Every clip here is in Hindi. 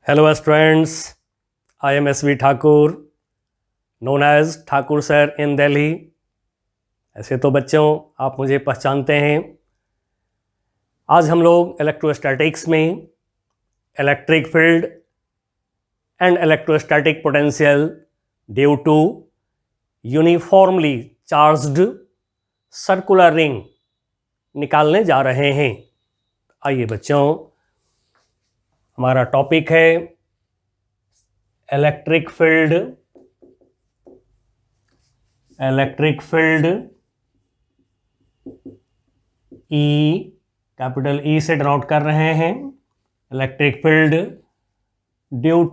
Hello students, I am S.V. Thakur, known as Thakur sir in Delhi। ऐसे तो बच्चों आप मुझे पहचानते हैं। आज हम लोग इलेक्ट्रोस्टैटिक्स में electric field and electrostatic potential due to uniformly charged circular ring निकालने जा रहे हैं। आइए बच्चों, हमारा टॉपिक है electric field E, capital E से डिनोट कर रहे हैं। इलेक्ट्रिक फील्ड ड्यू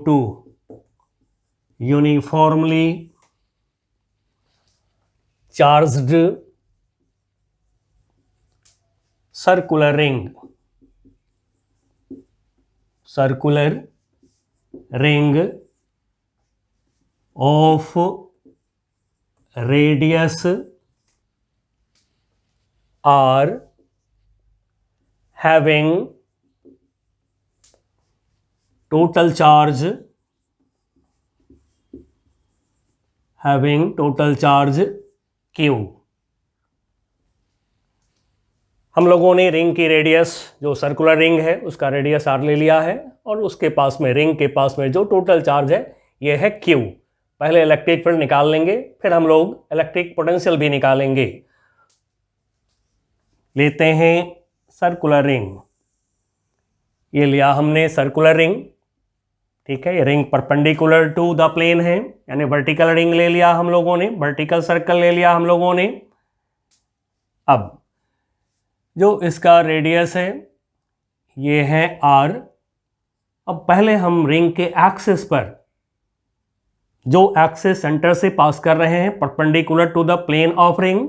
टू यूनिफॉर्मली चार्ज्ड सर्कुलर रिंग of radius r having total charge q। हम लोगों ने रिंग की रेडियस, जो सर्कुलर रिंग है उसका रेडियस r ले लिया है और उसके पास में, रिंग के पास में जो टोटल चार्ज है यह है q। पहले इलेक्ट्रिक फील्ड निकाल लेंगे, फिर हम लोग इलेक्ट्रिक पोटेंशियल भी निकालेंगे। लेते हैं सर्कुलर रिंग। ये लिया हमने सर्कुलर रिंग, ठीक है। ये ring perpendicular to the plane है, यानी वर्टिकल रिंग ले लिया हम लोगों ने, वर्टिकल सर्कल ले लिया हम लोगों ने। अब जो इसका रेडियस है ये है r। अब पहले हम रिंग के एक्सिस पर, जो एक्सिस सेंटर से पास कर रहे हैं perpendicular to the plane of ring,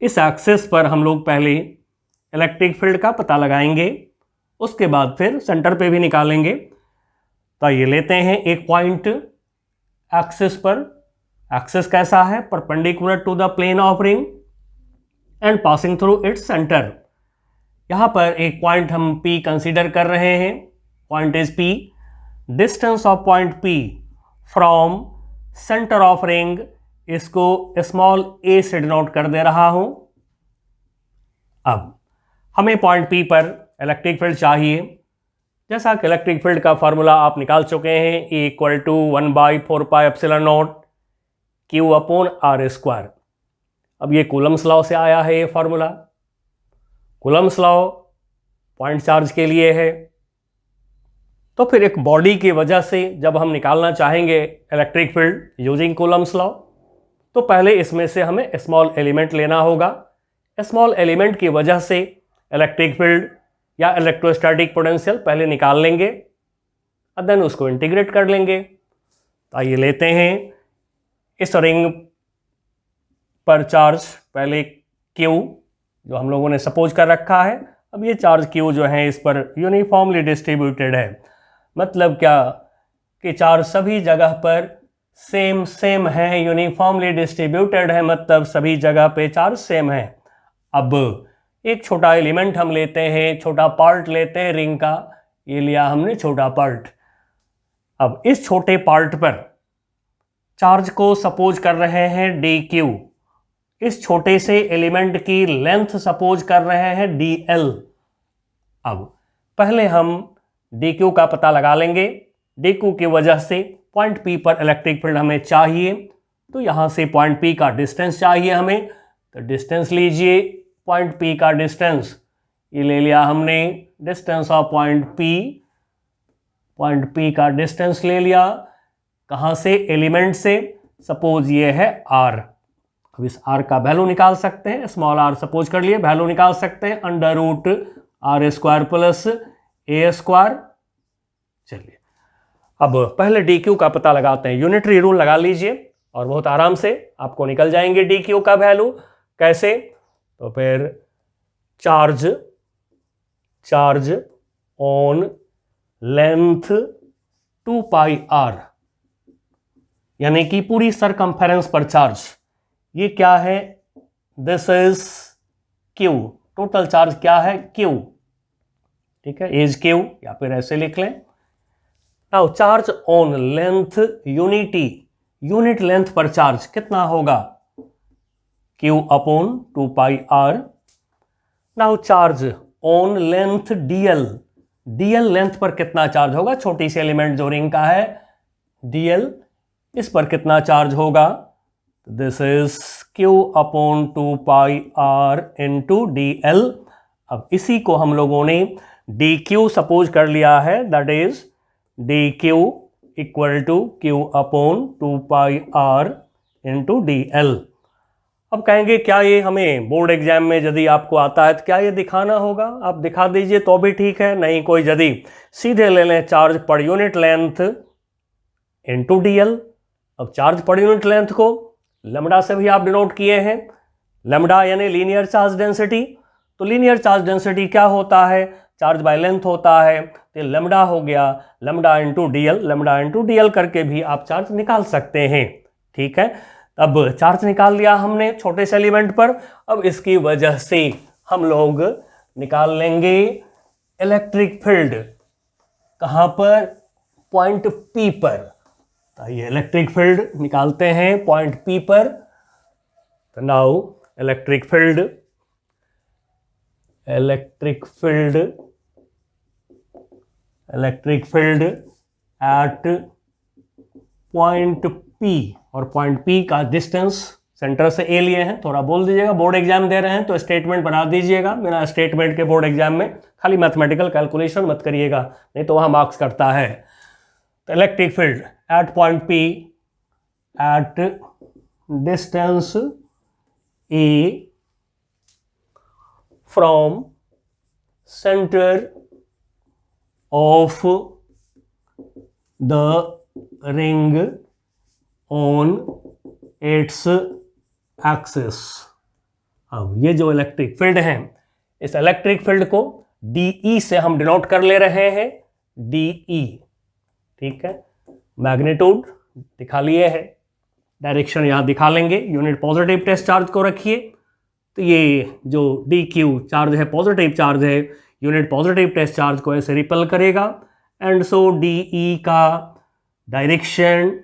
इस एक्सिस पर हम लोग पहले इलेक्ट्रिक फील्ड का पता लगाएंगे, उसके बाद फिर सेंटर पे भी निकालेंगे। तो ये लेते हैं एक पॉइंट एक्सिस पर। एक्सिस कैसा है? Perpendicular to the plane of ring and passing through its centre. यहाँ पर एक पॉइंट हम P कंसीडर कर रहे हैं। Point is P। Distance of point P from centre of ring, इसको स्मॉल a से डिनोट कर दे रहा हूं। अब हमें पॉइंट P पर इलेक्ट्रिक फील्ड चाहिए। जैसा कि इलेक्ट्रिक फील्ड का फॉर्मूला आप निकाल चुके हैं, E इक्वल टू 1/4πε0 Q/r²। अब ये कूलम्स लॉ से आया है ये formula. Coulomb's law point charge के लिए है। तो फिर एक बॉडी की वजह से जब हम निकालना चाहेंगे electric field using Coulomb's law, तो पहले इसमें से हमें स्मॉल एलिमेंट लेना होगा। स्मॉल एलिमेंट की वजह से इलेक्ट्रिक फील्ड या इलेक्ट्रोस्टैटिक पोटेंशियल पहले निकाल लेंगे और देन उसको इंटीग्रेट कर लेंगे। तो आइए लेते हैं इस रिंग पर चार्ज, पहले Q जो हम लोगों ने सपोज कर रखा है। अब ये चार्ज Q जो है इस पर यूनिफॉर्मली डिस्ट्रीब्यूटेड है। मतलब क्या कि चार्ज सभी जगह पर सेम है, यूनिफॉर्मली डिस्ट्रीब्यूटेड है, मतलब सभी जगह पे चार्ज सेम है। अब एक छोटा एलिमेंट हम लेते हैं, छोटा पार्ट लेते हैं रिंग का। ये लिया हमने छोटा पार्ट। अब इस छोटे पार्ट पर चार्ज को सपोज कर रहे हैं dq। इस छोटे से एलिमेंट की लेंथ सपोज कर रहे हैं dl। अब पहले हम dq का पता लगा लेंगे। dq की वजह से पॉइंट P पर इलेक्ट्रिक फील्ड हमें चाहिए, तो यहाँ से पॉइंट P का डिस्टेंस चाहिए हमें। तो डिस्टेंस लीजिए, पॉइंट P का डिस्टेंस ये ले लिया हमने। डिस्टेंस ऑफ पॉइंट P का डिस्टेंस ले लिया। कहाँ से? एलिमेंट से। सपोज ये है r। अब इस r का वैल्यू निकाल सकते हैं, स्मॉल r सपोज कर लिए, वैल्यू निकाल सकते हैं √r² प्लस a²। चलिए अब पहले dq का पता लगाते हैं। यूनिटरी रूल लगा लीजिए और बहुत आराम से आपको निकल जाएंगे dq का वैल्यू। कैसे? तो फिर चार्ज ऑन लेंथ 2πr, यानी कि पूरी सरकमफेरेंस पर चार्ज। ये क्या है? This is Q। Total charge क्या है? Q। ठीक है, एज क्यू या फिर ऐसे लिख लें। Now charge on length unity, unit length पर चार्ज कितना होगा, Q upon 2 pi R. Now charge on length DL, DL length पर कितना चार्ज होगा, छोटी सी एलिमेंट जो रिंग का है डीएल, इस पर कितना चार्ज होगा, this is Q upon 2 pi R into D L. अब इसी को हम लोगों ने डी क्यू सपोज कर लिया है, that is D Q equal to Q upon 2 pi R into D L. अब कहेंगे क्या ये हमें बोर्ड एग्जाम में यदि आपको आता है तो क्या ये दिखाना होगा, आप दिखा दीजिए तो भी ठीक है, नहीं कोई यदि सीधे ले लें charge per unit length into D L. अब चार्ज पर यूनिट लेंथ को लैम्डा से भी आप डिनोट किए हैं, लैम्डा यानी लीनियर चार्ज डेंसिटी। तो लीनियर चार्ज डेंसिटी क्या होता है, चार्ज बाय लेंथ होता है, तो लैम्डा हो गया, lambda into D L, lambda into D L करके भी आप चार्ज निकाल सकते हैं। ठीक है, अब चार्ज निकाल लिया हमने छोटे से एलिमेंट पर। अब इसकी वजह से हम लोग निकाल लेंगे इलेक्ट्रिक फील्ड, कहां पर, पॉइंट पी पर। तो ये इलेक्ट्रिक फील्ड निकालते हैं पॉइंट पी पर। तो now electric field at point P, और पॉइंट पी का डिस्टेंस सेंटर से ए लिए हैं, थोड़ा बोल दीजिएगा, बोर्ड एग्जाम दे रहे हैं तो स्टेटमेंट बना दीजिएगा, बिना स्टेटमेंट के बोर्ड एग्जाम में खाली मैथमेटिकल कैलकुलेशन मत करिएगा, नहीं तो वहां मार्क्स कटता है। तो electric field at point P at distance A from centre of the ring on its axis. अब ये जो इलेक्ट्रिक फील्ड है, इस इलेक्ट्रिक फील्ड को डीई से हम डिनोट कर ले रहे हैं, डीई। ठीक है, मैग्नीट्यूड दिखा लिए है, डायरेक्शन यहां दिखा लेंगे, यूनिट पॉजिटिव टेस्ट चार्ज को रखिए। तो ये जो डी क्यू चार्ज है, पॉजिटिव चार्ज है, यूनिट पॉजिटिव टेस्ट चार्ज को ऐसे रिपेल करेगा, एंड सो डीई का डायरेक्शन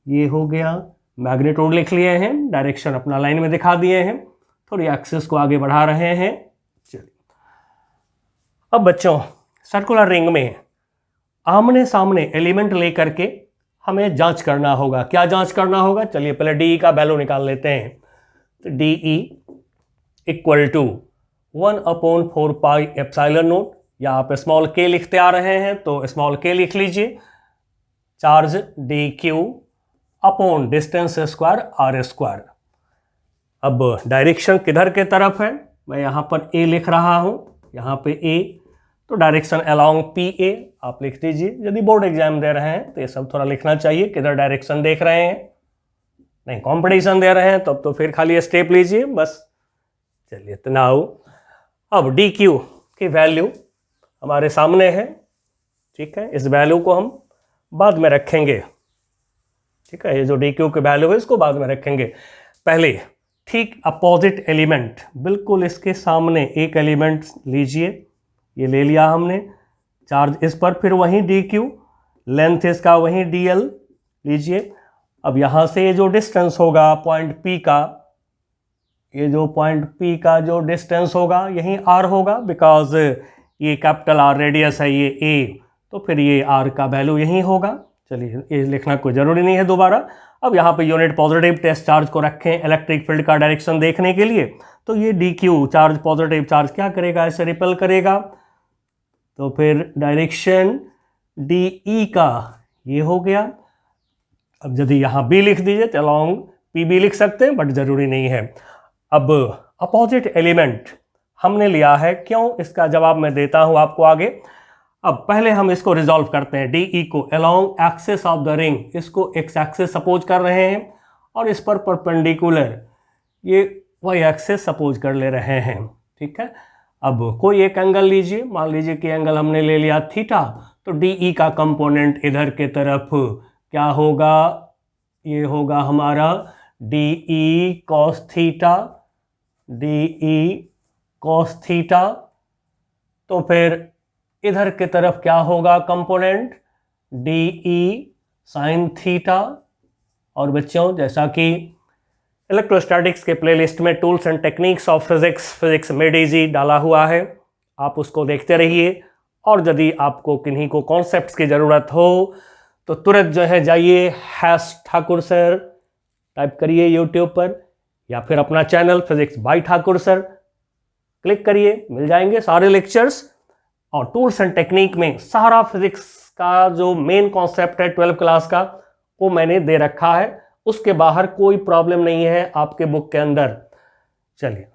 ये हो गया, मैग्नीट्यूड लिख लिए हैं, डायरेक्शन अपना लाइन में दिखा दिए हैं, थोड़ी एक्सिस को आगे बढ़ा रहे हैं। चलिए, अब बच्चों सर्कुलर रिंग में आमने सामने एलिमेंट लेकर के हमें जांच करना होगा। क्या जांच करना होगा, चलिए पहले डीई का वैल्यू निकाल लेते हैं। तो DE equal to 1/4 pi epsilon naught, या आप स्मॉल के लिखते आ रहे हैं तो स्मॉल के लिख लीजिए, charge D Q upon distance square R square. अब डायरेक्शन किधर के तरफ है, मैं यहां पर ए लिख रहा हूं, यहां पे ए, तो डायरेक्शन अलोंग पी ए आप लिख दीजिए। यदि बोर्ड एग्जाम दे रहे हैं तो ये सब थोड़ा लिखना चाहिए, किधर डायरेक्शन देख रहे हैं, नहीं कंपटीशन दे रहे हैं तब तो फिर खाली स्टेप लीजिए बस। चलिए, तो नाउ अब डी क्यू की वैल्यू हमारे सामने है। ठीक है, इस वैल्यू को हम बाद में रखेंगे। ठीक है, ये जो डी क्यू की वैल्यू है इसको बाद में रखेंगे। पहले ठीक अपोजिट एलिमेंट, बिल्कुल इसके सामने एक एलिमेंट लीजिए, ये ले लिया हमने, चार्ज इस पर, फिर वहीं डी क्यू, लेंथ इसका वहीं डी एल लीजिए। अब यहाँ से ये जो डिस्टेंस होगा पॉइंट पी का, ये जो पॉइंट पी का जो डिस्टेंस होगा यहीं आर होगा, बिकॉज ये कैपिटल आर रेडियस है, ये ए, तो फिर ये आर का वैल्यू यहीं होगा। चलिए, ये लिखना कोई ज़रूरी नहीं है दोबारा। अब यहाँ पे यूनिट पॉजिटिव टेस्ट चार्ज को रखें इलेक्ट्रिक फील्ड का डायरेक्शन देखने के लिए। तो ये D Q charge, positive charge क्या करेगा, ऐसे रिपेल करेगा, तो फिर डायरेक्शन डी ई का ये हो गया। अब यदि यहाँ बी लिख दीजिए तो अलोंग पी बी लिख सकते हैं, बट ज़रूरी नहीं है। अब अपोजिट एलिमेंट हमने लिया है, क्यों, इसका जवाब मैं देता हूँ आपको आगे। अब पहले हम इसको रिजॉल्व करते हैं, डीई को along axis of the ring, इसको एक्स एक्सिस सपोज कर रहे हैं, और इस पर परपेंडिकुलर ये वाई एक्सिस सपोज कर ले रहे हैं। ठीक है, अब कोई एक एंगल लीजिए, मान लीजिए कि एंगल हमने ले लिया थीटा, तो डीई का कंपोनेंट इधर के तरफ क्या होगा, ये होगा हमारा DE cos theta, DE cos theta. तो फिर इधर की तरफ क्या होगा component, D E sine theta. और बच्चों जैसा कि इलेक्ट्रोस्टैटिक्स के प्लेलिस्ट में tools and techniques of physics made easy डाला हुआ है, आप उसको देखते रहिए। और यदि आपको किन्हीं को कॉन्सेप्ट्स की ज़रूरत हो तो तुरंत जो है जाइए ठाकुर सर टाइप करिए यूट्यूब पर, या फिर अपना channel physics bye Thakur sir click करिए, मिल जाएंगे सारे लेक्चर्स। और टूल्स एंड टेक्निक में सारा फिजिक्स का जो मेन कॉन्सेप्ट है 12th क्लास का वो मैंने दे रखा है, उसके बाहर कोई प्रॉब्लम नहीं है आपके बुक के अंदर। चलिए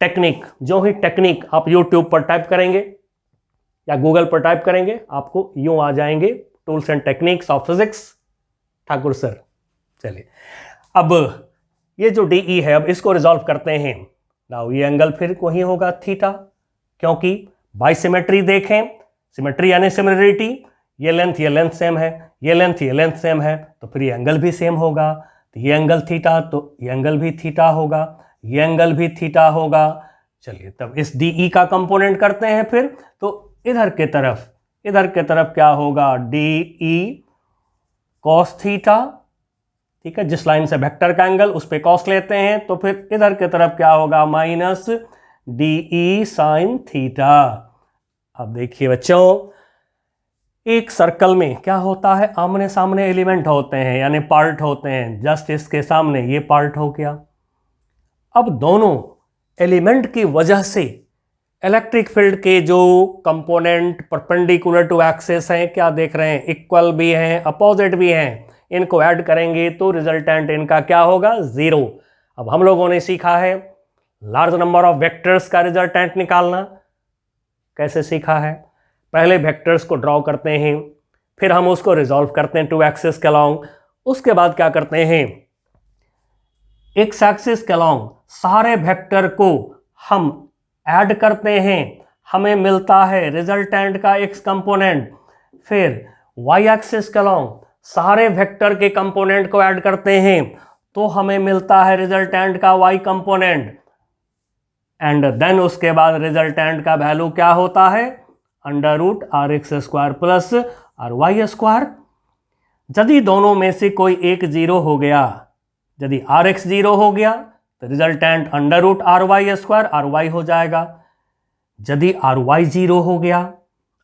टेक्निक, जो ही टेक्निक आप यूट्यूब पर टाइप करेंगे या गूगल पर टाइप करेंगे आपको यूं आ जाएंगे tools and techniques of physics Thakur sir. चलिए अब ये जो डीई है, अब इसको रिजॉल्व करते हैं। नाउ ये एंगल फिर वही होगा थीटा, क्योंकि बाय सिमेट्री देखें, सिमेट्री यानी सिमिलरिटी, ये लेंथ सेम है, ये लेंथ सेम है, तो फिर ये एंगल भी सेम होगा। तो ये एंगल थीटा, तो ये एंगल भी थीटा होगा, ये एंगल भी थीटा होगा। चलिए तब इस डीई का कंपोनेंट करते हैं फिर। तो इधर के तरफ क्या होगा, डीई कॉस थीटा, ठीक है, जिस लाइन से वेक्टर का एंगल उस पे कॉस लेते हैं। तो फिर इधर की तरफ क्या होगा, माइनस डीई साइन थीटा। अब देखिए बच्चों, एक सर्कल में क्या होता है, आमने सामने एलिमेंट होते हैं यानी पार्ट होते हैं। जस्ट इसके सामने ये पार्ट हो गया। अब दोनों एलिमेंट की वजह से इलेक्ट्रिक फील्ड के जो कंपोनेंट परपेंडिकुलर टू एक्सिस हैं, क्या देख रहे हैं, इक्वल भी हैं अपोजिट भी हैं। इनको ऐड करेंगे तो रिजल्टेंट इनका क्या होगा, 0। अब हम लोगों ने सीखा है लार्ज नंबर ऑफ वेक्टर्स का रिजल्टेंट निकालना। कैसे सीखा है, पहले वेक्टर्स को ड्रॉ करते हैं, फिर हम उसको रिजॉल्व करते हैं टू एक्सिस के अलॉन्ग। उसके बाद क्या करते हैं, एक्स एक्सिस के अलॉन्ग सारे वेक्टर को हम ऐड करते हैं, हमें मिलता है रिजल्टेंट का एक्स कंपोनेंट। फिर वाई एक्सिस के अलॉन्ग सारे वेक्टर के कंपोनेंट को ऐड करते हैं तो हमें मिलता है रिजल्टेंट का वाई कंपोनेंट। एंड देन उसके बाद रिजल्टेंट का वैल्यू क्या होता है, √rx² प्लस ry²। यदि दोनों में से कोई एक 0 हो गया, यदि rx 0 हो गया तो रिजल्टेंट √ry² ry हो जाएगा। यदि ry 0 हो गया,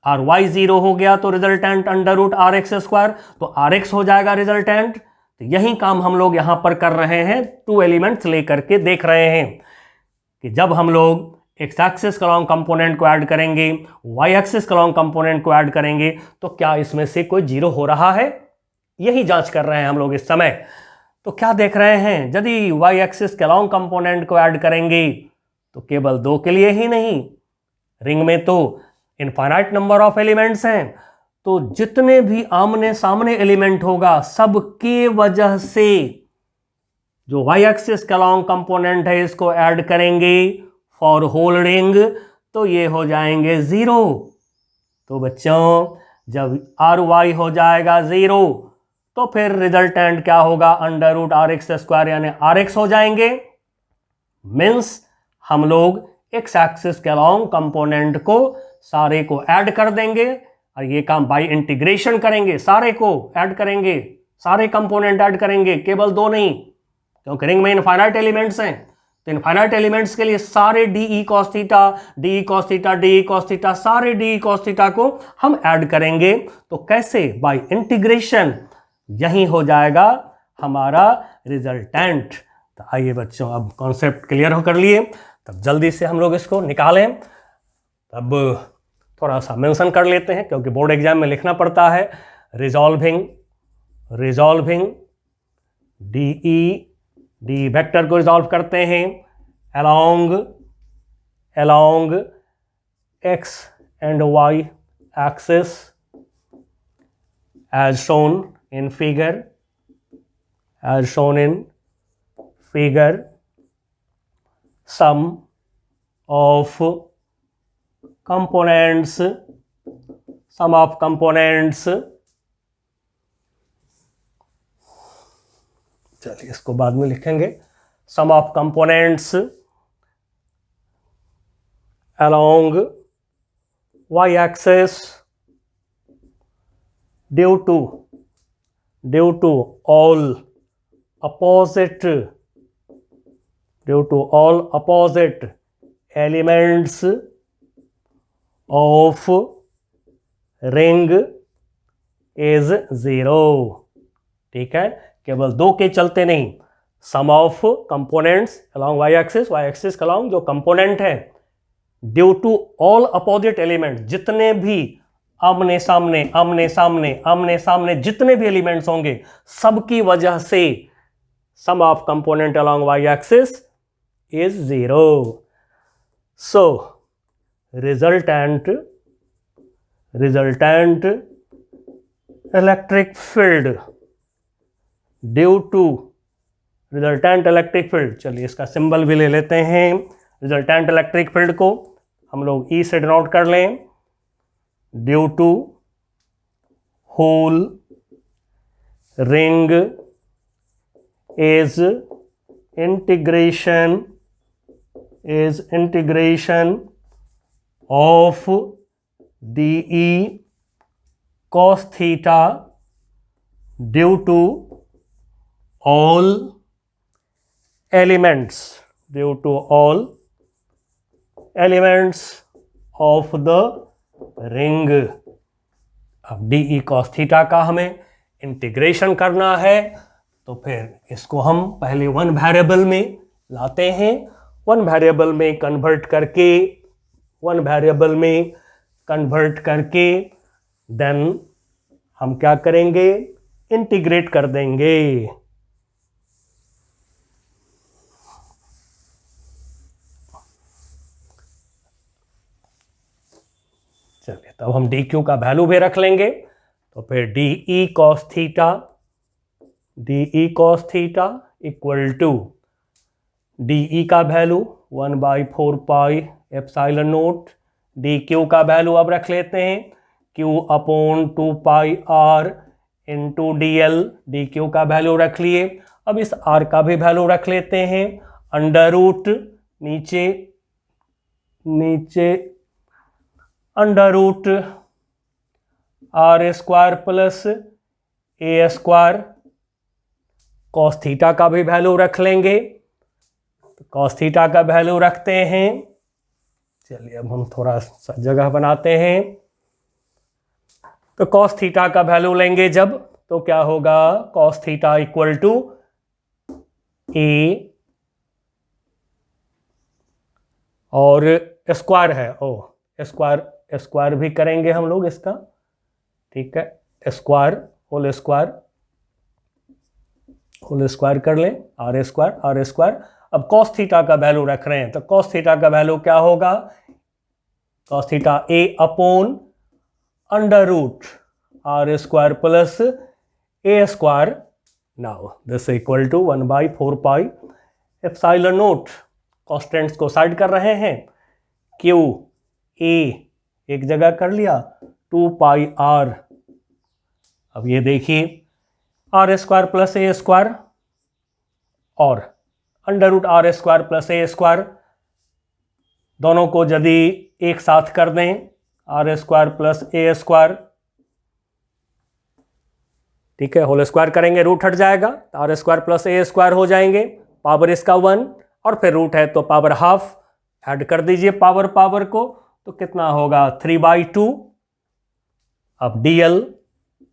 ry 0 हो गया तो रिजल्टेंट √rx², तो rx हो जाएगा रिजल्टेंट। तो यही काम हम लोग यहां पर कर रहे हैं, 2 एलिमेंट्स लेकर के देख रहे हैं कि जब हम लोग एक्स एक्सिस के अलॉन्ग कंपोनेंट को ऐड करेंगे, वाई एक्सिस के अलॉन्ग कंपोनेंट को ऐड करेंगे, तो क्या इसमें से कोई 0 हो रहा है, यही जांच कर रहे हैं हम लोग इस समय। तो क्या देख रहे हैं, यदि वाई एक्सिस के अलॉन्ग कंपोनेंट को ऐड करेंगे तो केवल 2 के लिए ही नहीं, रिंग में तो इनफाइनाइट नंबर ऑफ एलिमेंट्स हैं, तो जितने भी आमने सामने एलिमेंट होगा सबके वजह से जो वाई एक्सिस के अलॉन्ग कंपोनेंट है इसको ऐड करेंगे फॉर होल रिंग, तो ये हो जाएंगे 0। तो बच्चों जब ry हो जाएगा 0 तो फिर रिजल्टेंट क्या होगा, √rx² यानी rx हो जाएंगे। मीन्स हम लोग एक्स एक्सिस के अलॉन्ग कंपोनेंट को सारे को ऐड कर देंगे, और ये काम बाय इंटीग्रेशन करेंगे, सारे को ऐड करेंगे, सारे कंपोनेंट ऐड करेंगे, केवल 2 नहीं, क्योंकि रिंग में इनफाइनाइट एलिमेंट्स हैं। तो इनफाइनाइट एलिमेंट्स के लिए सारे डी cos थीटा सारे डी cos थीटा को हम ऐड करेंगे। तो कैसे, बाय इंटीग्रेशन, यही हो जाएगा हमारा रिजल्टेंट। तो आइए बच्चों, अब कॉन्सेप्ट क्लियर हो कर लिए, तब जल्दी से हम लोग इसको निकालें। अब थोड़ा सा मेंशन कर लेते हैं क्योंकि बोर्ड एग्जाम में लिखना पड़ता है। रिजॉल्विंग डी वेक्टर को रिजॉल्व करते हैं along x and y axis as shown in figure, sum of components, चलिए इसको बाद में लिखेंगे, sum of components along y axis due to all opposite elements of ring is 0। ठीक है, केवल दो के चलते नहीं, sum of components along y axis along जो कंपोनेंट है, due to all opposite element, जितने भी आमने सामने जितने भी एलिमेंट्स होंगे, सबकी वजह से sum of component along y axis is 0। so resultant electric field due to resultant electric field, चलिए इसका सिंबल भी ले लेते हैं। रिजल्टेंट इलेक्ट्रिक फील्ड को हम लोग ई से डिनोट कर लें, due to whole ring is integration of D cos theta due to all elements of the ring। अब डी cos थीटा का हमें इंटीग्रेशन करना है, तो फिर इसको हम पहले वन वेरिएबल में लाते हैं, वन वेरिएबल में कन्वर्ट करके देन हम क्या करेंगे, इंटीग्रेट कर देंगे। चलिए, तब हम डी क्यू का वैल्यू भी रख लेंगे, तो फिर d cos theta equal to d का value 1/4 pi epsilon nought, d q का वैल्यू अब रख लेते हैं q upon 2 pi r into D l, d q का वैल्यू रख लिए। अब इस r का भी वैल्यू रख लेते हैं, अंडर रूट नीचे under root are square plus A square, cos theta का भी वैल्यू रख लेंगे, तो कॉस थीटा का वैल्यू रखते हैं। चलिए अब हम थोड़ा सा जगह बनाते हैं, तो कॉस थीटा का वैल्यू लेंगे जब, तो क्या होगा, कॉस थीटा इक्वल टू ए और स्क्वायर है, स्क्वायर भी करेंगे हम लोग इसका, ठीक है, स्क्वायर होल स्क्वायर कर लें, आर स्क्वायर। अब कॉस थीटा का वैल्यू रख रहे हैं, तो कॉस थीटा का वैल्यू क्या होगा, cos theta A upon under root are square plus A square. Now this equal to 1/4 pi epsilon naught, constants को साइड कर रहे हैं, क्यू ए एक जगह कर लिया, 2 पाई आर। अब ये देखिए आर स्क्वायर प्लस ए स्क्वायर और under root are square plus A square, दोनों को यदि एक साथ कर दें, आर स्क्वायर प्लस ए स्क्वायर, ठीक है, होल स्क्वायर करेंगे रूट हट जाएगा, तो आर स्क्वायर प्लस ए स्क्वायर हो जाएंगे, पावर इसका 1 और फिर रूट है तो पावर हाफ, ऐड कर दीजिए पावर को, तो कितना होगा 3/2। अब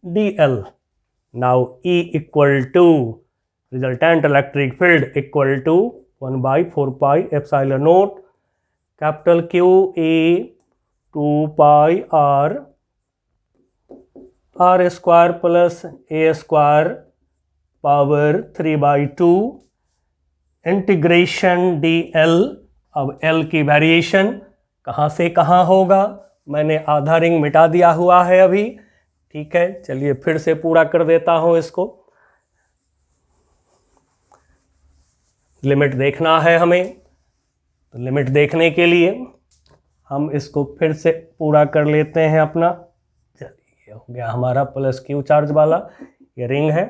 dl now E equal to resultant electric field equal to 1/4 pi epsilon naught capital Q A 2 pi r square plus a square power 3/2 integration dl। अब l की वेरिएशन कहाँ से कहाँ होगा, मैंने आधा रिंग मिटा दिया हुआ है अभी, ठीक है, चलिए फिर से पूरा कर देता हूं इसको। लिमिट देखना है हमें, तो लिमिट देखने के लिए हम इसको फिर से पूरा कर लेते हैं अपना। चलिए हो गया हमारा प्लस क्यू चार्ज वाला ये रिंग है।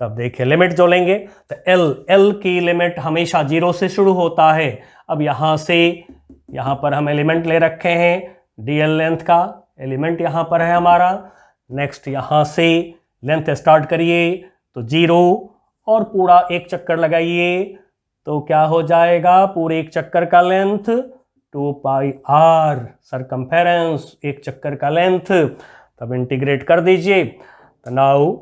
तब देखिए लिमिट जो लेंगे तो L की लिमिट हमेशा 0 से शुरू होता है। अब यहाँ से यहाँ पर हम एलिमेंट ले रखे हैं डीएल लेंथ का एलिमेंट यहाँ पर है हमारा। नेक्स्ट यहाँ से लेंथ स्टार्ट करिए तो 0 और पूरा एक चक्कर लगाइए तो क्या हो जाएगा, पूरे एक चक्कर का लेंथ 2 पाई r सरकमफेरेंस, एक चक्कर का लेंथ। तब इंटीग्रेट कर दीजिए तो now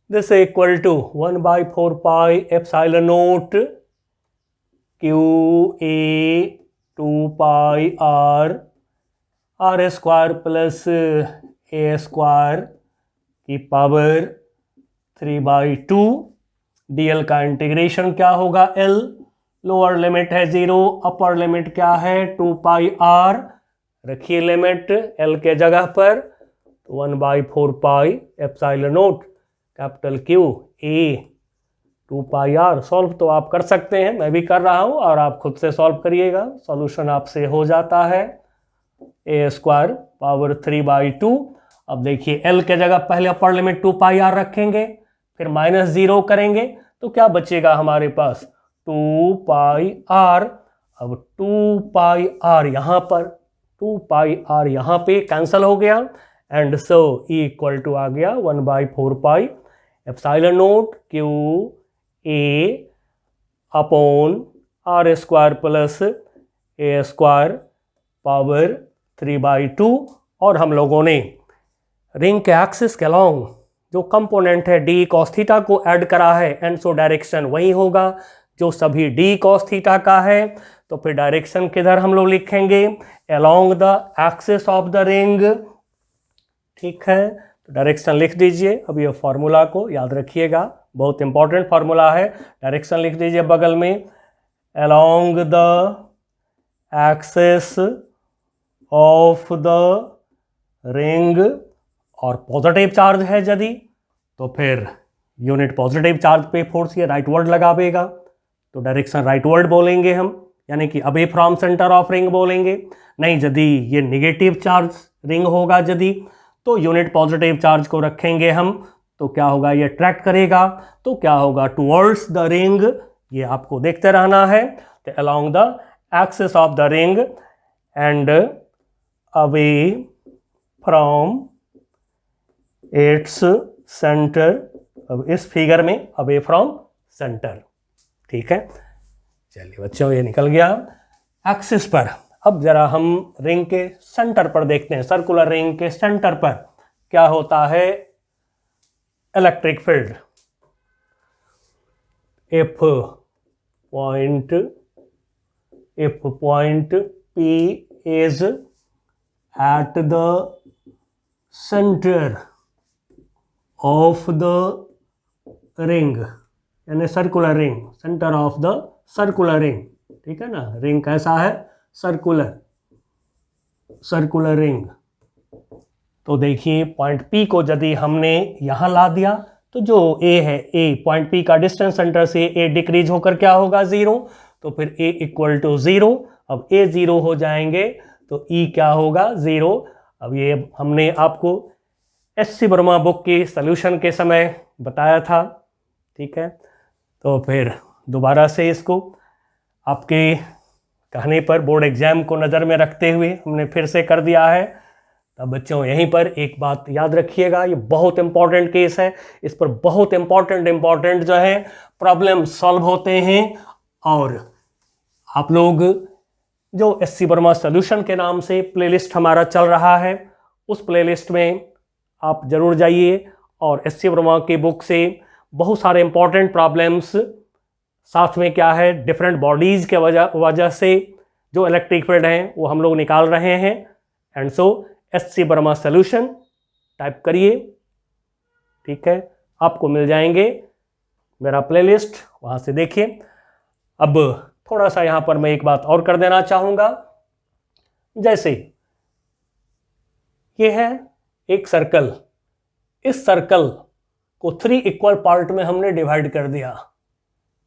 this equal to 1/4 pi epsilon note Q A 2 pi r square plus A square की पावर 3/2। डीएल का इंटीग्रेशन क्या होगा, L लोअर लिमिट है 0, अपर लिमिट क्या है 2 पाई r, रखिए लिमिट L के जगह पर 1/4 pi epsilon naught capital Q A 2 pi r। Solve तो आप कर सकते हैं, मैं भी कर रहा हूं और आप खुद से सॉल्व करिएगा, सॉल्यूशन आपसे हो जाता है a स्क्वायर पावर 3/2। अब देखिए L के जगह पहले अपर लिमिट 2 पाई r रखेंगे, फिर -0 करेंगे तो क्या बचेगा हमारे पास 2 पाई r। अब 2 पाई r यहाँ पर, 2 पाई r यहाँ पे कैंसल हो गया and so E equal to आ गया 1/4 pi epsilon note Q a upon r square plus A square power 3/2। और हम लोगों ने रिंग के एक्सिस के अलॉन्ग जो कंपोनेंट है d cos थीटा को ऐड करा है एंड सो डायरेक्शन वही होगा जो सभी d cos थीटा का है। तो फिर डायरेक्शन किधर हम लोग लिखेंगे, along the axis of the ring. ठीक है, तो डायरेक्शन लिख दीजिए। अब ये फॉर्मूला को याद रखिएगा, बहुत इंपॉर्टेंट फॉर्मूला है। डायरेक्शन लिख दीजिए बगल में, along the axis of the ring, और पॉजिटिव चार्ज है यदि तो फिर यूनिट पॉजिटिव चार्ज पे फोर्स, ये राइट वर्ड लगावेगा तो डायरेक्शन राइट वर्ड बोलेंगे हम, यानी कि away from centre of ring बोलेंगे। नहीं, यदि ये निगेटिव चार्ज रिंग होगा यदि तो यूनिट पॉजिटिव चार्ज को रखेंगे हम, तो क्या होगा, ये अट्रैक्ट करेगा तो क्या होगा टुवर्ड्स द रिंग। ये आपको देखते रहना है। तो along the axis of the ring and away from its centre. अब इस फिगर में अवे फ्रॉम सेंटर। ठीक है, चलिए बच्चों ये निकल गया एक्सिस पर। अब जरा हम रिंग के सेंटर पर देखते हैं। सर्कुलर रिंग के सेंटर पर क्या होता है, electric field. If point P is at the center of the ring, यानी circular ring, centre of the circular ring. ठीक है ना, रिंग कैसा है, सर्कुलर रिंग। तो देखिए पॉइंट P को यदि हमने यहां ला दिया तो जो A है, A पॉइंट P का डिस्टेंस सेंटर से A डिक्रीज होकर क्या होगा 0, तो फिर A इक्वल टू 0। अब A 0 हो जाएंगे तो E क्या होगा 0। अब ये हमने आपको SC वर्मा बुक की सॉल्यूशन के समय बताया था। ठीक है, तो फिर दोबारा से इसको आपके कहने पर बोर्ड एग्जाम को नज़र में रखते हुए हमने फिर से कर दिया है। तब बच्चों यहीं पर एक बात याद रखिएगा, ये बहुत इंपॉर्टेंट केस है, इस पर बहुत इंपॉर्टेंट जो है प्रॉब्लम सॉल्व होते हैं। और आप लोग जो SC वर्मा सॉल्यूशन के नाम से प्लेलिस्ट हमारा चल रहा है, उस प्लेलिस्ट में आप जरूर जाइए और SC वर्मा की बुक से बहुत सारे इंपॉर्टेंट प्रॉब्लम्स, साथ में क्या है डिफरेंट बॉडीज के वजह से जो इलेक्ट्रिक फील्ड हैं वो हम लोग निकाल रहे हैं। And so SC Verma solution type करिए। ठीक है, आपको मिल जाएंगे मेरा प्लेलिस्ट, वहां से देखिए। अब थोड़ा सा यहां पर मैं एक बात और कर देना चाहूंगा, जैसे ये है एक सर्कल, इस सर्कल को 3 इक्वल पार्ट में हमने डिवाइड कर दिया,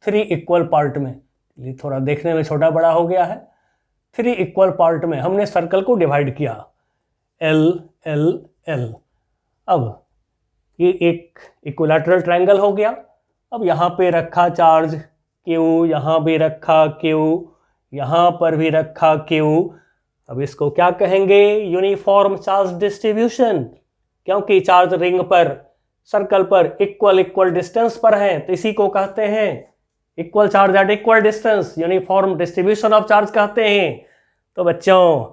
3 इक्वल पार्ट में। ये थोड़ा देखने में छोटा बड़ा हो गया है। 3 इक्वल पार्ट में हमने सर्कल को डिवाइड किया, L L L। अब ये एक इक्विलैटरल ट्रायंगल हो गया। अब यहाँ पे रखा चार्ज Q, यहाँ भी रखा Q, यहाँ पर भी रखा Q। अब इसको क्या कहेंगे? यूनिफॉर्म चार्ज डिस्ट्रीब्यूशन, क्योंकि चार्ज रिंग पर, सर्कल पर इक्वल डिस्टेंस पर है, तो इसी को कहते हैं equal charge at equal distance, uniform distribution of charge कहते हैं। तो बच्चों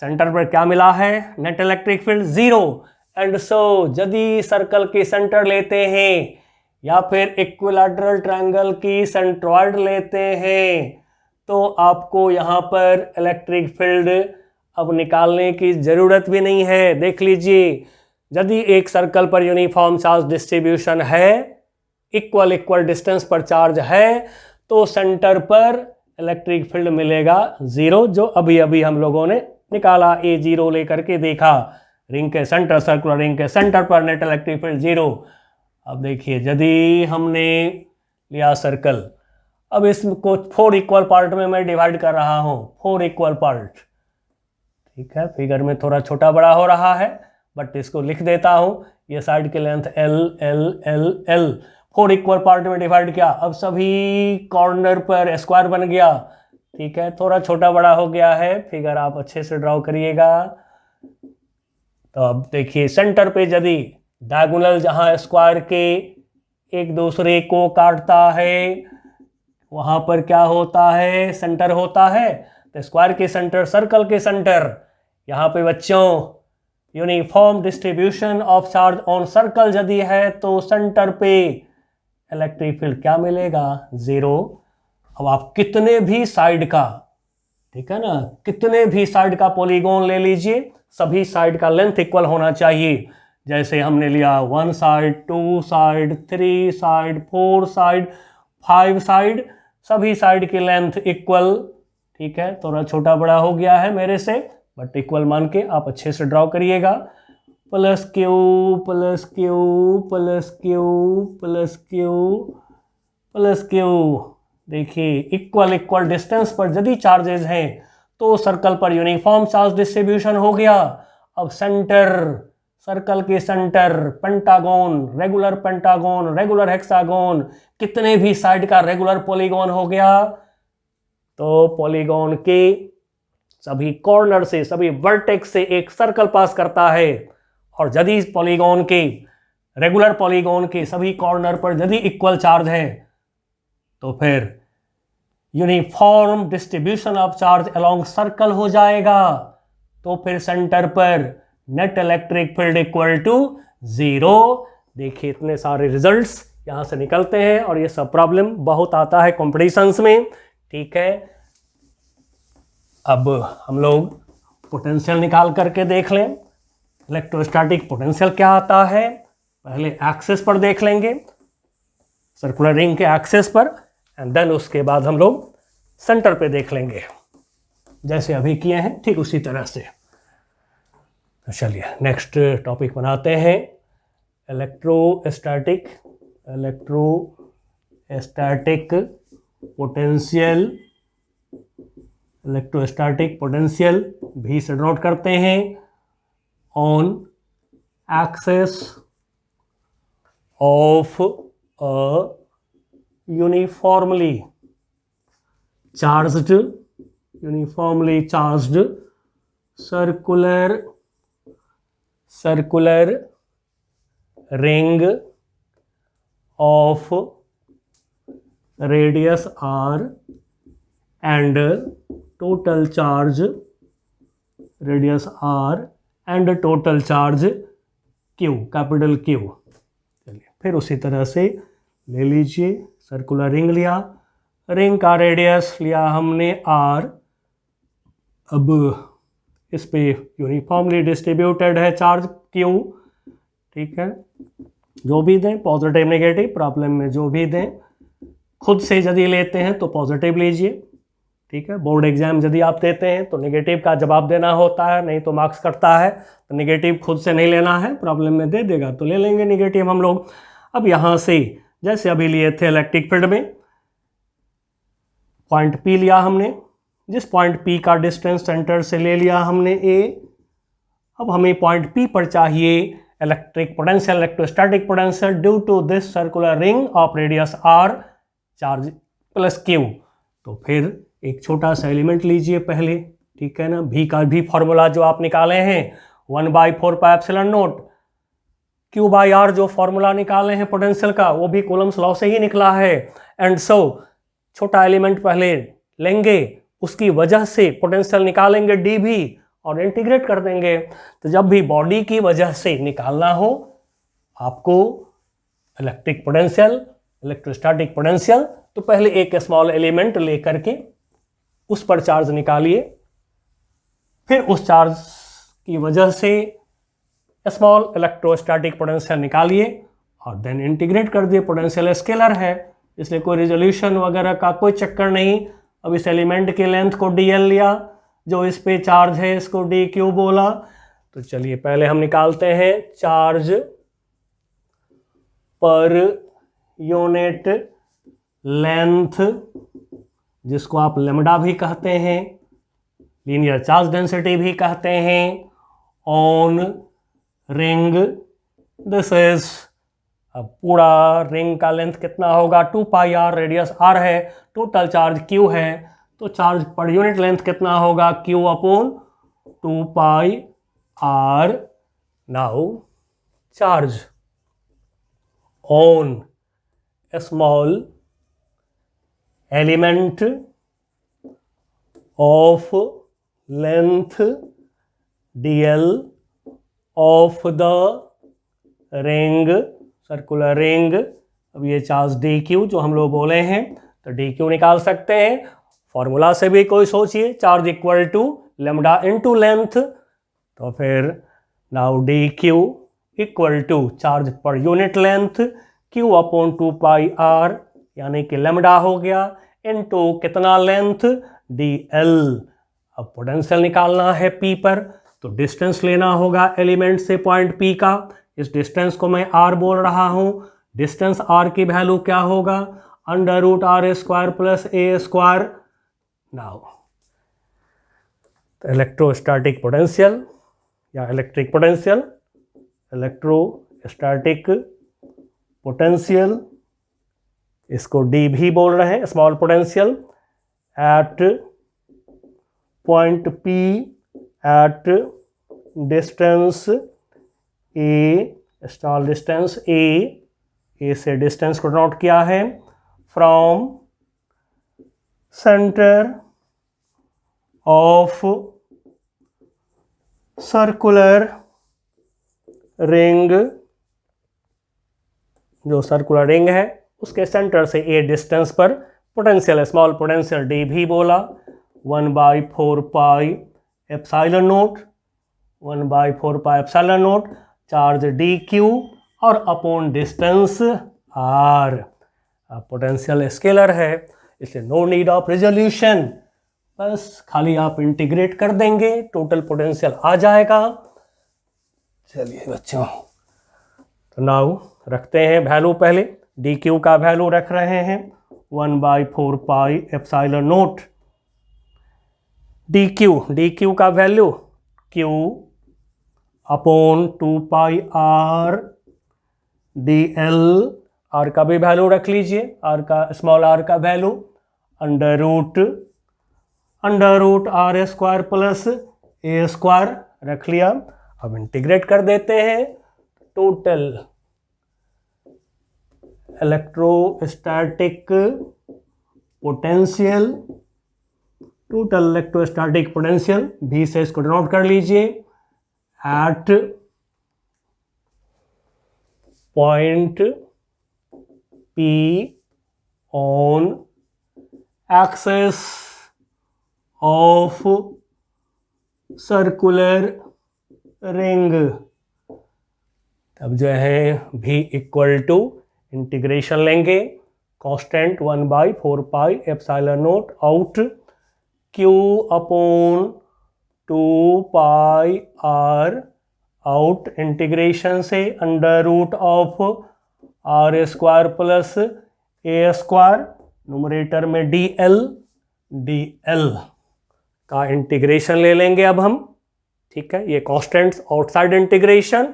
सेंटर पर क्या मिला है? Net electric field 0। And so यदि सर्कल की सेंटर लेते हैं या फिर इक्विलैटरल ट्रायंगल की सेंट्रॉइड लेते हैं तो आपको यहाँ पर इलेक्ट्रिक फील्ड अब निकालने की ज़रूरत भी नहीं है। देख लीजिए, यदि एक सर्कल पर यूनिफॉर्म चार्ज डिस्ट्रीब्यूशन है, इक्वल डिस्टेंस पर चार्ज है, तो सेंटर पर इलेक्ट्रिक फील्ड मिलेगा 0, जो अभी अभी हम लोगों ने निकाला, A0 लेकर के देखा। रिंग के सेंटर, सर्कुलर रिंग के सेंटर पर नेट इलेक्ट्रिक फील्ड 0। अब देखिए, यदि हमने लिया सर्कल, अब इसको 4 इक्वल पार्ट में मैं डिवाइड कर रहा हूँ, 4 इक्वल पार्ट। ठीक है, फिगर में थोड़ा छोटा बड़ा हो रहा है, बट इसको लिख देता हूँ। ये साइड की length L L L L, 4 equal part में डिवाइड किया। अब सभी कॉर्नर पर स्क्वायर बन गया। ठीक है, थोड़ा छोटा बड़ा हो गया है, फिगर आप अच्छे से ड्रॉ करिएगा। तो अब देखिए, सेंटर पे यदि डायगोनल जहाँ स्क्वायर के एक दूसरे को काटता है, वहाँ पर क्या होता है? सेंटर होता है। तो स्क्वायर के सेंटर, सर्कल के सेंटर, यहाँ पे बच्चों uniform distribution of charge on circle यदि है तो सेंटर पे इलेक्ट्रिक फील्ड क्या मिलेगा? 0। अब आप कितने भी साइड का, ठीक है ना, कितने भी साइड का पॉलीगॉन ले लीजिए, सभी साइड का लेंथ इक्वल होना चाहिए। जैसे हमने लिया 1 side, 2 side, 3 side, 4 side, 5 side, सभी साइड की लेंथ इक्वल। ठीक है, थोड़ा छोटा बड़ा हो गया है मेरे से, बट इक्वल मान के आप अच्छे से ड्रॉ करिएगा। Plus Q plus Q plus Q plus Q plus Q. देखिए, इक्वल डिस्टेंस पर यदि चार्जेस हैं तो सर्कल पर यूनिफॉर्म चार्ज डिस्ट्रीब्यूशन हो गया। अब सेंटर, सर्कल के सेंटर, पेंटागोन, रेगुलर हेक्सागोन, कितने भी साइड का रेगुलर पॉलीगॉन हो गया। तो पॉलीगॉन के सभी कॉर्नर से, सभी वर्टेक्स से एक सर्कल पास करता है, और यदि पॉलीगॉन के, रेगुलर पॉलीगॉन के सभी कॉर्नर पर यदि इक्वल चार्ज है तो फिर uniform distribution of charge along circle हो जाएगा। तो फिर सेंटर पर net electric field equal to 0। देखिए, इतने सारे रिजल्ट्स यहाँ से निकलते हैं, और ये सब प्रॉब्लम बहुत आता है कॉम्पिटिशन्स में। ठीक है, अब हम लोग पोटेंशियल निकाल करके देख लें। इलेक्ट्रोस्टैटिक पोटेंशियल क्या आता है, पहले एक्सिस पर देख लेंगे, सर्कुलर रिंग के एक्सिस पर, एंड देन उसके बाद हम लोग सेंटर पे देख लेंगे, जैसे अभी किए हैं ठीक उसी तरह से। तो चलिए नेक्स्ट टॉपिक बनाते हैं, इलेक्ट्रोस्टैटिक पोटेंशियल। इलेक्ट्रोस्टैटिक पोटेंशियल भी से नोट करते हैं, on axis of a uniformly charged circular ring of radius r and total charge q, capital Q। चलिए फिर उसी तरह से ले लीजिए, सर्कुलर रिंग लिया, रिंग का रेडियस लिया हमने r। अब इस पे यूनिफॉर्मली डिस्ट्रीब्यूटेड है चार्ज Q। ठीक है, जो भी दें, पॉजिटिव नेगेटिव, प्रॉब्लम में जो भी दें, खुद से यदि लेते हैं तो पॉजिटिव लीजिए। ठीक है, बोर्ड एग्जाम यदि आप देते हैं तो नेगेटिव का जवाब देना होता है, नहीं तो मार्क्स कटता है। तो नेगेटिव खुद से नहीं लेना है, प्रॉब्लम में दे देगा तो ले लेंगे नेगेटिव हम लोग। अब यहाँ से जैसे अभी लिए थे इलेक्ट्रिक फील्ड में, पॉइंट P लिया हमने, जिस पॉइंट P का डिस्टेंस सेंटर से ले लिया हमने A। अब हमें पॉइंट P पर चाहिए electric potential, electrostatic potential due to this circular ring of radius r, charge plus Q। तो फिर एक छोटा सा एलिमेंट लीजिए पहले, ठीक है ना। भी का भी फॉर्मूला जो आप निकाले हैं 1/4πε0 Q/R, जो फॉर्मूला निकाले हैं पोटेंशियल का वो भी कूलम्स लॉ से ही निकला है। एंड सो छोटा एलिमेंट पहले लेंगे, उसकी वजह से पोटेंशियल निकालेंगे डी भी और इंटीग्रेट कर देंगे। तो जब भी बॉडी की वजह से निकालना हो आपको इलेक्ट्रिक पोटेंशियल, इलेक्ट्रोस्टैटिक पोटेंशियल, तो पहले एक स्मॉल एलिमेंट लेकर के उस पर चार्ज निकालिए, फिर उस चार्ज की वजह से स्मॉल इलेक्ट्रोस्टैटिक पोटेंशियल निकालिए और देन इंटीग्रेट कर दिए। पोटेंशियल स्केलर है इसलिए कोई रिजोल्यूशन वगैरह का कोई चक्कर नहीं। अब इस एलिमेंट के लेंथ को dl लिया, जो इस पे चार्ज है इसको dq बोला। तो चलिए पहले हम निकालते हैं चार्ज पर यूनिट लेंथ, जिसको आप लेमडा भी कहते हैं, लीनियर चार्ज डेंसिटी भी कहते हैं, ऑन रिंग। दिस इज, अब पूरा रिंग का लेंथ कितना होगा 2πr, रेडियस r है, टोटल चार्ज q है, तो चार्ज पर यूनिट लेंथ कितना होगा q/2πr। Now charge on small element of length dl of the ring, circular ring. अब ये चार्ज dq जो हम लोग बोले हैं, तो dq निकाल सकते हैं फॉर्मूला से भी। कोई सोचिए, charge equal to lambda into length, तो फिर now dq equal to charge per unit length q/2πr, यानी कि लेमडा हो गया, इनटू कितना लेंथ dl। अब पोटेंशियल निकालना है p पर, तो डिस्टेंस लेना होगा एलिमेंट से पॉइंट p का। इस डिस्टेंस को मैं r बोल रहा हूं। डिस्टेंस r की वैल्यू क्या होगा √r² + a²। Now electrostatic potential या इलेक्ट्रिक पोटेंशियल, इलेक्ट्रोस्टैटिक पोटेंशियल, इसको d भी बोल रहे हैं, small potential at point p at distance a, small distance a से डिस्टेंस को नोट किया है, from centre of circular ring, जो सर्कुलर रिंग है उसके सेंटर से a डिस्टेंस पर पोटेंशियल, स्मॉल पोटेंशियल d भी बोला, 1/4πε0, 1/4πε0 चार्ज dq और upon distance r। Potential scalar है इसलिए नो नीड ऑफ रिजोल्यूशन, बस खाली आप इंटीग्रेट कर देंगे, टोटल पोटेंशियल आ जाएगा। चलिए बच्चों, तो नाउ रखते हैं वैल्यू, पहले dq का वैल्यू रख रहे हैं 1/4πε0 dq का वैल्यू q/2πr dl। r का भी वैल्यू रख लीजिए, r का स्मॉल r का वैल्यू √r² + a² रख लिया। अब इंटीग्रेट कर देते हैं, total electrostatic potential, total electrostatic potential भी से इसको नोट कर लीजिए, at point P on axis of circular ring. तब जो है v इक्वल टू इंटीग्रेशन लेंगे, constant 1/4πε0 out q/2πr out, integration से √r² + a², न्यूमरेटर में dl का इंटीग्रेशन ले लेंगे अब हम, ठीक है। ये कांस्टेंट्स आउटसाइड इंटीग्रेशन,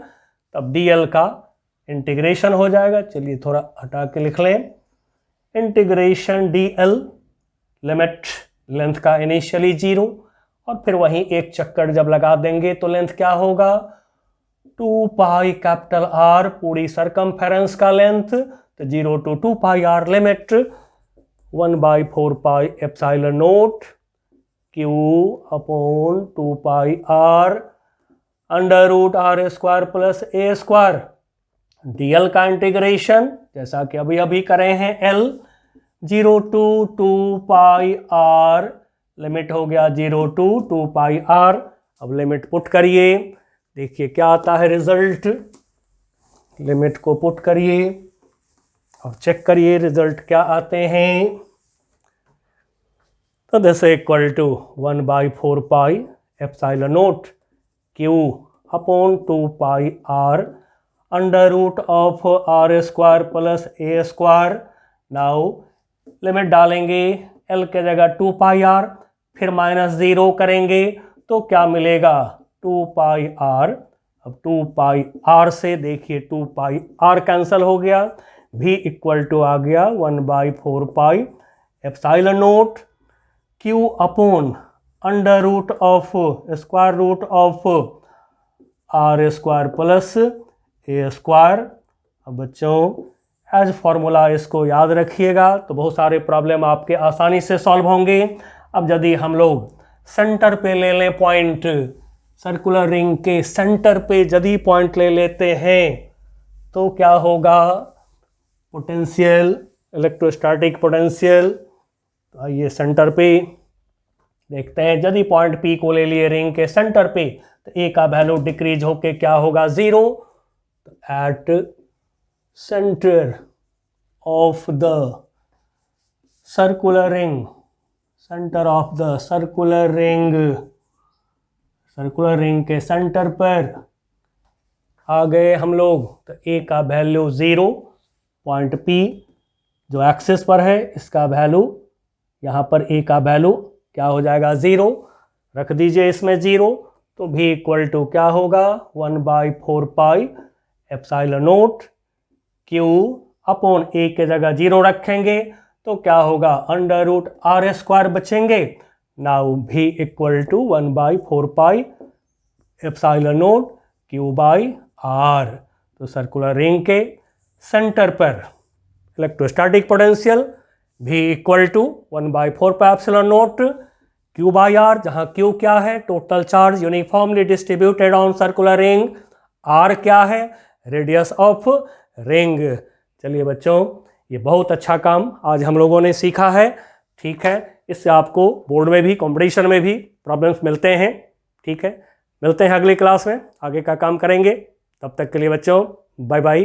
तब dl का इंटीग्रेशन हो जाएगा। चलिए थोड़ा हटा के लिख लें, इंटीग्रेशन dl, लिमिट लेंथ का इनिशियली 0 और फिर वहीं एक चक्कर जब लगा देंगे तो लेंथ क्या होगा 2 पाई कैपिटल आर, पूरी सरकमफेरेंस का लेंथ, तो 0 to 2 pi R limit 1/4 pi epsilon note Q upon 2 pi R under root are square plus A square. DL का इंटीग्रेशन जैसा कि अभी अभी करें हैं L 0 to 2 pi R, limit हो गया 0 to 2 पाई आर। अब लिमिट पुट करिए, देखिए क्या आता है रिजल्ट। लिमिट को पुट करिए और चेक करिए रिजल्ट क्या आते हैं। तो this equal to 1/4 pi epsilon note Q upon 2 pi R under root of R square plus A square. Now limit डालेंगे एल के जगह 2 पाई आर, फिर -0 करेंगे तो क्या मिलेगा 2 पाई आर। अब 2 पाई आर से देखिए 2 पाई आर कैंसिल हो गया, भी इक्वल टू आ गया 1/4 pi epsilon note Q upon under root of square root of R square plus A square. अब बच्चों एज फॉर्मूला इसको याद रखिएगा तो बहुत सारे प्रॉब्लम आपके आसानी से सॉल्व होंगे। अब यदि हम लोग सेंटर पे ले लें पॉइंट, सर्कुलर रिंग के सेंटर पे यदि पॉइंट ले लेते हैं तो क्या होगा पोटेंशियल, इलेक्ट्रोस्टैटिक पोटेंशियल। तो आइए सेंटर पे देखते हैं, यदि पॉइंट पी को ले लिए रिंग के सेंटर पे तो ए का वैल्यू डिक्रीज होके क्या होगा 0। At centre of the circular ring, centre of the circular ring के सेंटर पर आ गए हम लोग, तो ए का वैल्यू 0, पॉइंट पी जो एक्सिस पर है इसका वैल्यू, यहाँ पर ए का वैल्यू क्या हो जाएगा 0, रख दीजिए इसमें 0, तो भी इक्वल टू क्या होगा 1/4 pi epsilon note Q upon a के जगह 0 रखेंगे तो क्या होगा अंडर रूट आर स्क्वायर बचेंगे। Now V equal to 1/4 pi epsilon note q by r. तो सर्कुलर रिंग के सेंटर पर electrostatic potential V equal to 1/4 pi epsilon note q by r, जहाँ क्यू क्या है total charge uniformly distributed on circular ring, r क्या है रेडियस ऑफ रिंग। चलिए बच्चों ये बहुत अच्छा काम आज हम लोगों ने सीखा है, ठीक है। इससे आपको बोर्ड में भी कंपटीशन में भी प्रॉब्लम्स मिलते हैं, ठीक है। मिलते हैं अगली क्लास में, आगे का काम करेंगे। तब तक के लिए बच्चों बाय बाय।